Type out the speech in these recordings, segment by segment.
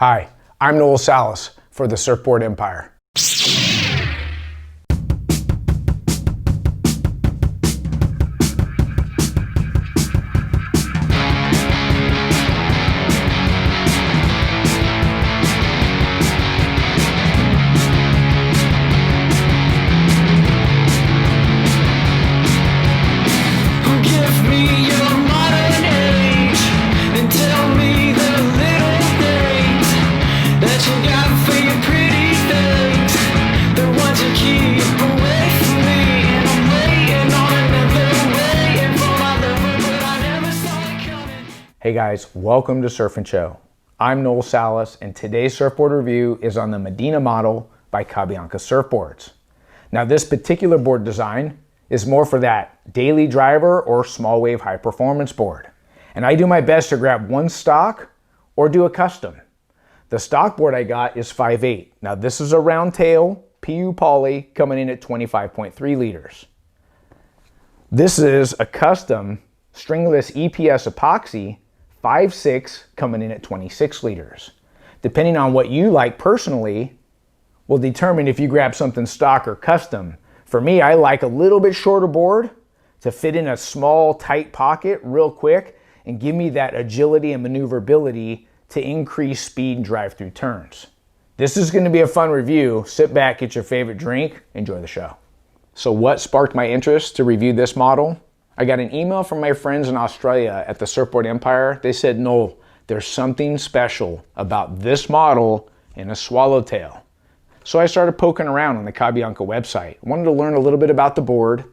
Hi, I'm Noel Salas for the Surfboard Empire. Hey guys, welcome to Surf and Show. I'm Noel Salas, and today's surfboard review is on the Medina model by Cabianca Surfboards. Now this particular board design is more for that daily driver or small wave high performance board. And I do my best to grab one stock or do a custom. The stock board I got is 5'8". Now this is a round tail PU poly coming in at 25.3 liters. This is a custom stringless EPS epoxy 5'6", coming in at 26 liters. Depending on what you like personally will determine if you grab something stock or custom. For me, I like a little bit shorter board to fit in a small tight pocket real quick and give me that agility and maneuverability to increase speed and drive through turns. This is going to be a fun review. Sit back, get your favorite drink, enjoy the show. So what sparked my interest to review this model? I got an email from my friends in Australia at the Surfboard Empire. They said, Noel, there's something special about this model and a swallowtail. So I started poking around on the Cabianca website. I wanted to learn a little bit about the board,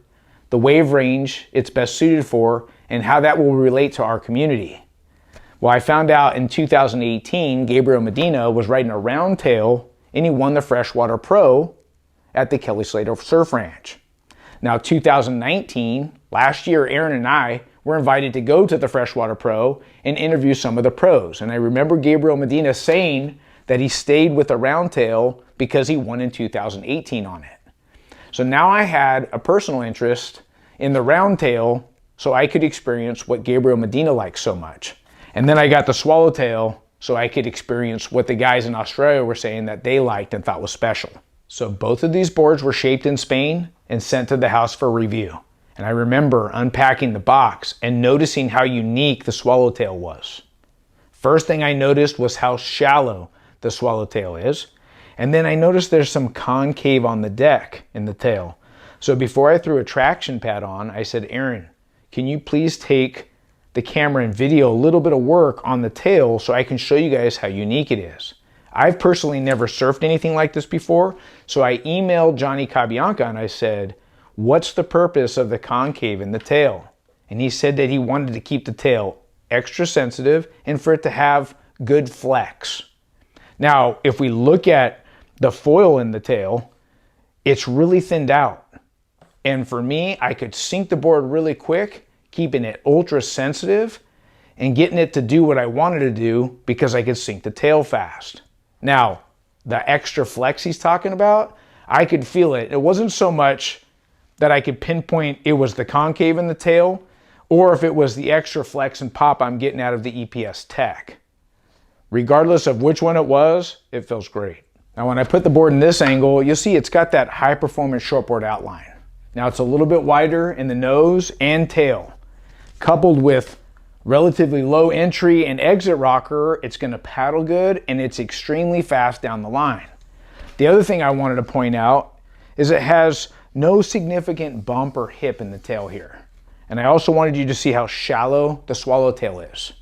the wave range it's best suited for, and how that will relate to our community. Well, I found out in 2018, Gabriel Medina was riding a round tail and he won the Freshwater Pro at the Kelly Slater Surf Ranch. Now 2019, last year, Aaron and I were invited to go to the Freshwater Pro and interview some of the pros. And I remember Gabriel Medina saying that he stayed with the round tail because he won in 2018 on it. So now I had a personal interest in the round tail so I could experience what Gabriel Medina likes so much. And then I got the swallowtail so I could experience what the guys in Australia were saying that they liked and thought was special. So both of these boards were shaped in Spain and sent to the house for review. And I remember unpacking the box and noticing how unique the swallowtail was. First thing I noticed was how shallow the swallowtail is. And then I noticed there's some concave on the deck in the tail. So before I threw a traction pad on, I said, Aaron, can you please take the camera and video a little bit of work on the tail so I can show you guys how unique it is. I've personally never surfed anything like this before, so I emailed Johnny Cabianca and I said, what's the purpose of the concave in the tail? And he said that he wanted to keep the tail extra sensitive and for it to have good flex. Now, if we look at the foil in the tail, it's really thinned out. And for me, I could sink the board really quick, keeping it ultra sensitive and getting it to do what I wanted to do because I could sink the tail fast. Now, the extra flex he's talking about, I could feel it. It wasn't so much that I could pinpoint it was the concave in the tail or if it was the extra flex and pop I'm getting out of the EPS tech. Regardless of which one it was, it feels great. Now when I put the board in this angle, you'll see it's got that high performance shortboard outline. Now it's a little bit wider in the nose and tail. Coupled with relatively low entry and exit rocker, it's going to paddle good and it's extremely fast down the line. The other thing I wanted to point out is it has no significant bump or hip in the tail here. And I also wanted you to see how shallow the swallowtail is.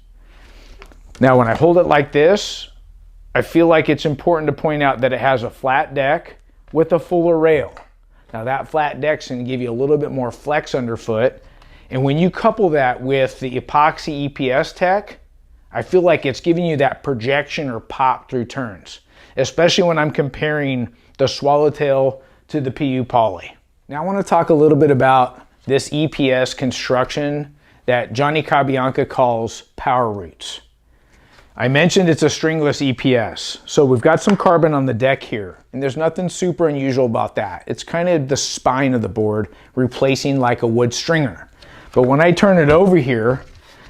Now when I hold it like this, I feel like it's important to point out that it has a flat deck with a fuller rail. Now that flat deck's going to give you a little bit more flex underfoot. And when you couple that with the epoxy EPS tech, I feel like it's giving you that projection or pop through turns, especially when I'm comparing the swallowtail to the PU poly. Now I want to talk a little bit about this EPS construction that Johnny Cabianca calls power roots. I mentioned it's a stringless EPS, so we've got some carbon on the deck here, and there's nothing super unusual about that. It's kind of the spine of the board replacing like a wood stringer. But when I turn it over here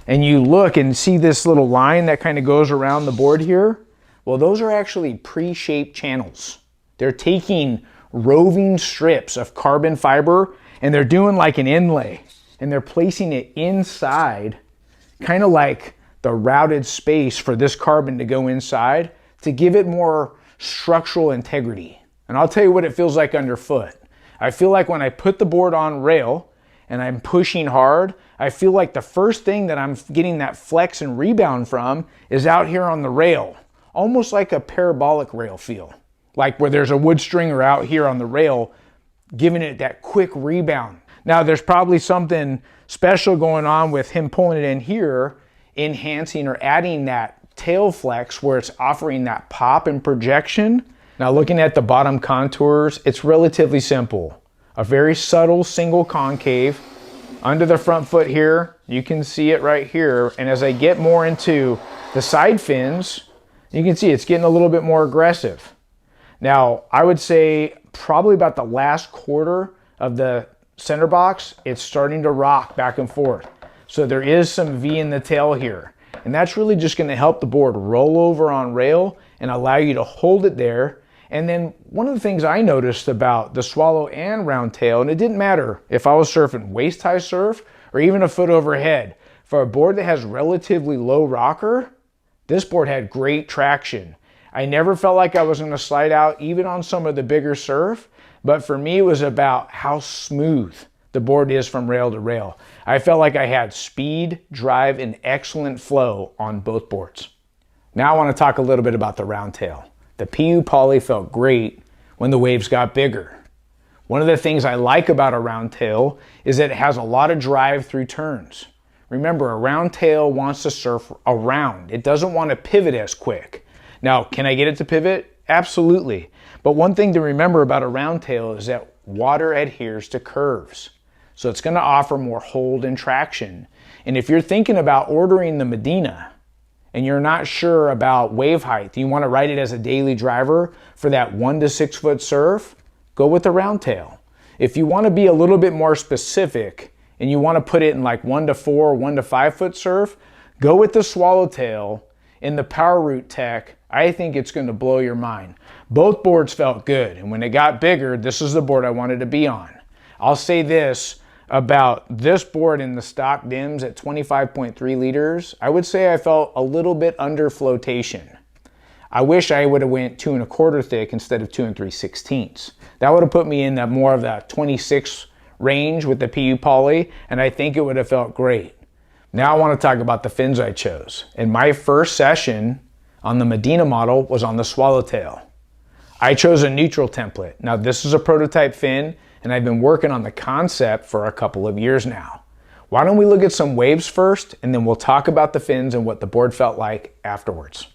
and you look and see this little line that kind of goes around the board here, Well, those are actually pre-shaped channels. They're taking roving strips of carbon fiber and they're doing like an inlay and they're placing it inside, kind of like the routed space for this carbon to go inside to give it more structural integrity. And I'll tell you what it feels like underfoot. I feel like when I put the board on rail and I'm pushing hard, I feel like the first thing that I'm getting that flex and rebound from is out here on the rail, almost like a parabolic rail feel, like where there's a wood stringer out here on the rail giving it that quick rebound. Now there's probably something special going on with him pulling it in here, enhancing or adding that tail flex where it's offering that pop and projection. Now looking at the bottom contours, it's relatively simple. A very subtle single concave. Under the front foot here, you can see it right here. And as I get more into the side fins, you can see it's getting a little bit more aggressive. Now, I would say probably about the last quarter of the center box, it's starting to rock back and forth. So there is some V in the tail here. And that's really just going to help the board roll over on rail and allow you to hold it there. And then one of the things I noticed about the swallow and round tail, and it didn't matter if I was surfing waist high surf or even a foot overhead, for a board that has relatively low rocker, this board had great traction. I never felt like I was going to slide out even on some of the bigger surf, but for me it was about how smooth the board is from rail to rail. I felt like I had speed, drive, and excellent flow on both boards. Now I want to talk a little bit about the round tail. The PU poly felt great when the waves got bigger. One of the things I like about a round tail is that it has a lot of drive through turns. Remember, a round tail wants to surf around. It doesn't want to pivot as quick. Now, can I get it to pivot? Absolutely. But one thing to remember about a round tail is that water adheres to curves. So it's going to offer more hold and traction. And if you're thinking about ordering the Medina and you're not sure about wave height, you want to ride it as a daily driver for that 1 to 6 foot surf, go with the round tail. If you want to be a little bit more specific and you want to put it in like 1 to 4 or 1 to 5 foot surf, go with the swallowtail in the Power Root Tech. I think it's going to blow your mind. Both boards felt good, and when it got bigger, this is the board I wanted to be on. I'll say this about this board in the stock dims at 25.3 liters. I would say I felt a little bit under flotation. I wish I would have went 2 1/4 thick instead of 2 3/16. That would have put me in that more of that 26 range with the PU poly, and I think it would have felt great. Now I want to talk about the fins I chose. And my first session on the Medina model was on the swallowtail. I chose a neutral template. Now this is a prototype fin, and I've been working on the concept for a couple of years now. Why don't we look at some waves first, and then we'll talk about the fins and what the board felt like afterwards.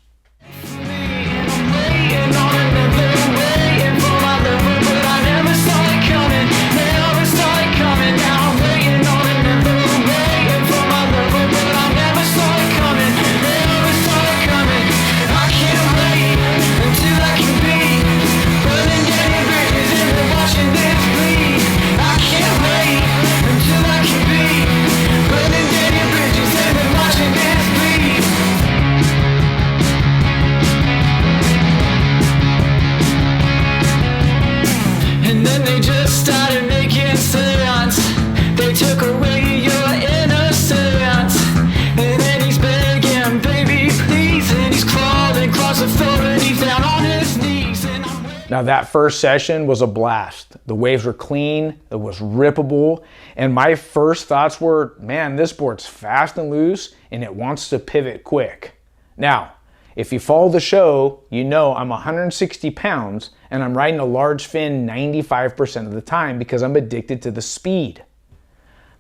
Now that first session was a blast. The waves were clean, it was rippable, and my first thoughts were, man, this board's fast and loose and it wants to pivot quick. Now, if you follow the show, you know I'm 160 pounds and I'm riding a large fin 95% of the time because I'm addicted to the speed.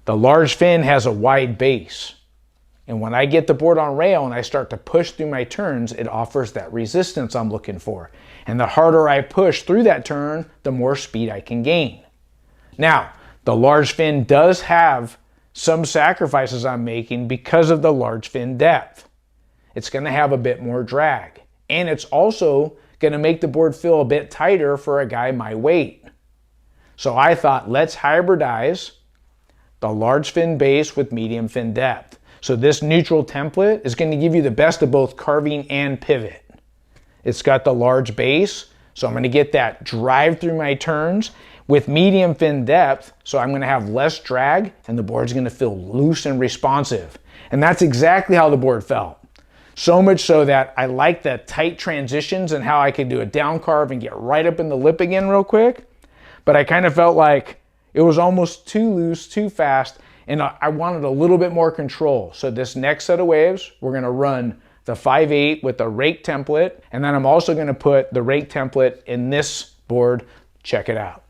The large fin has a wide base, and when I get the board on rail and I start to push through my turns, it offers that resistance I'm looking for. And the harder I push through that turn, the more speed I can gain. Now, the large fin does have some sacrifices I'm making because of the large fin depth. It's going to have a bit more drag, and it's also going to make the board feel a bit tighter for a guy my weight. So I thought, let's hybridize the large fin base with medium fin depth. So this neutral template is going to give you the best of both carving and pivot. It's got the large base, so I'm gonna get that drive through my turns with medium fin depth, so I'm gonna have less drag and the board's gonna feel loose and responsive. And that's exactly how the board felt. So much so that I like the tight transitions and how I could do a down carve and get right up in the lip again real quick. But I kind of felt like it was almost too loose, too fast, and I wanted a little bit more control. So this next set of waves, we're gonna run the 5/8 with the rake template, and then I'm also gonna put the rake template in this board. Check it out.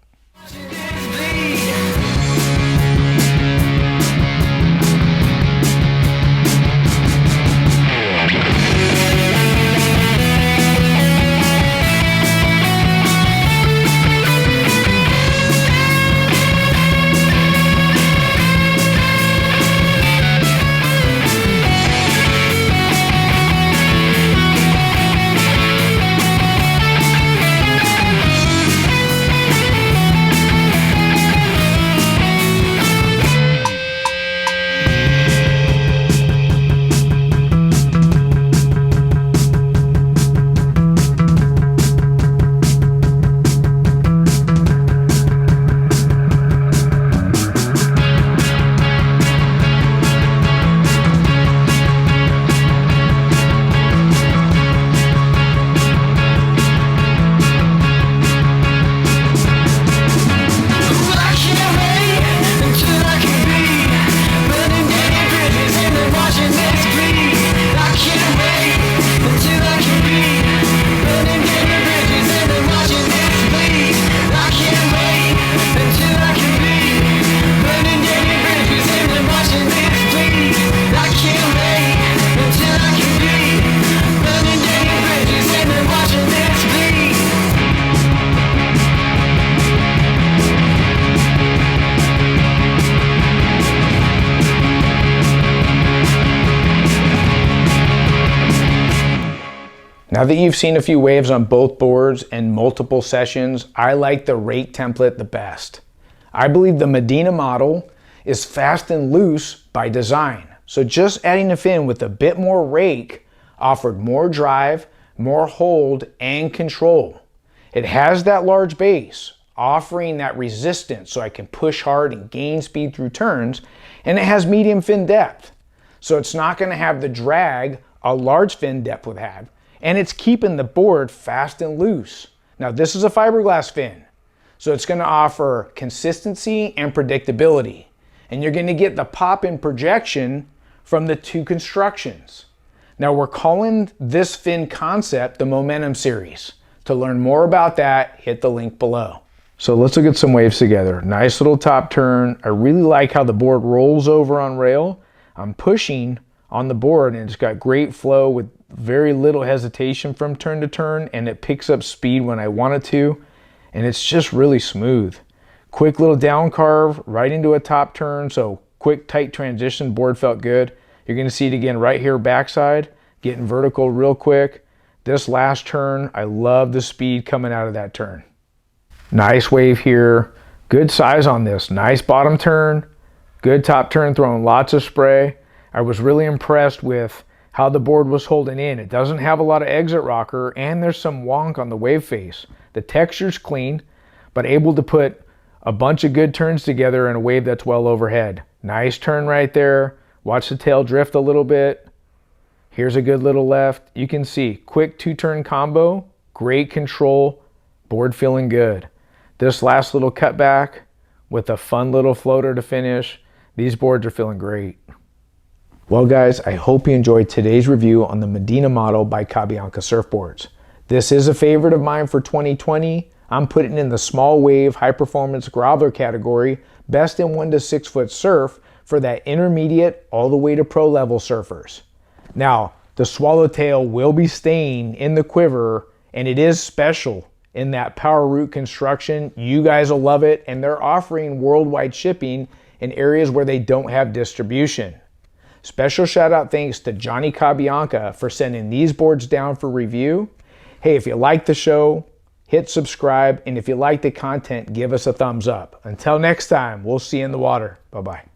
Now that you've seen a few waves on both boards and multiple sessions, I like the rake template the best. I believe the Medina model is fast and loose by design. So just adding a fin with a bit more rake offered more drive, more hold, and control. It has that large base, offering that resistance so I can push hard and gain speed through turns, and it has medium fin depth. So it's not gonna have the drag a large fin depth would have, and it's keeping the board fast and loose. Now this is a fiberglass fin, so it's gonna offer consistency and predictability. And you're gonna get the pop in projection from the two constructions. Now we're calling this fin concept the Momentum Series. To learn more about that, hit the link below. So let's look at some waves together. Nice little top turn. I really like how the board rolls over on rail. I'm pushing on the board and it's got great flow with very little hesitation from turn to turn, and it picks up speed when I want it to, and it's just really smooth. Quick little down carve right into a top turn, so quick tight transition, board felt good. You're gonna see it again right here backside, getting vertical real quick. This last turn, I love the speed coming out of that turn. Nice wave here, good size on this, nice bottom turn, good top turn, throwing lots of spray. I was really impressed with how the board was holding in. It doesn't have a lot of exit rocker, and there's some wonk on the wave face. The texture's clean, but able to put a bunch of good turns together in a wave that's well overhead. Nice turn right there. Watch the tail drift a little bit. Here's a good little left. You can see, quick two-turn combo, great control, board feeling good. This last little cutback with a fun little floater to finish. These boards are feeling great. Well guys, I hope you enjoyed today's review on the Medina model by Cabianca surfboards. This is a favorite of mine for 2020. I'm putting in the small wave high performance groveler category, best in 1 to 6 foot surf for that intermediate all the way to pro level surfers. Now, the swallowtail will be staying in the quiver, and it is special in that power root construction. You guys will love it, and they're offering worldwide shipping in areas where they don't have distribution. Special shout out thanks to Johnny Cabianca for sending these boards down for review. Hey, if you like the show, hit subscribe, and if you like the content, give us a thumbs up. Until next time, we'll see you in the water. Bye-bye.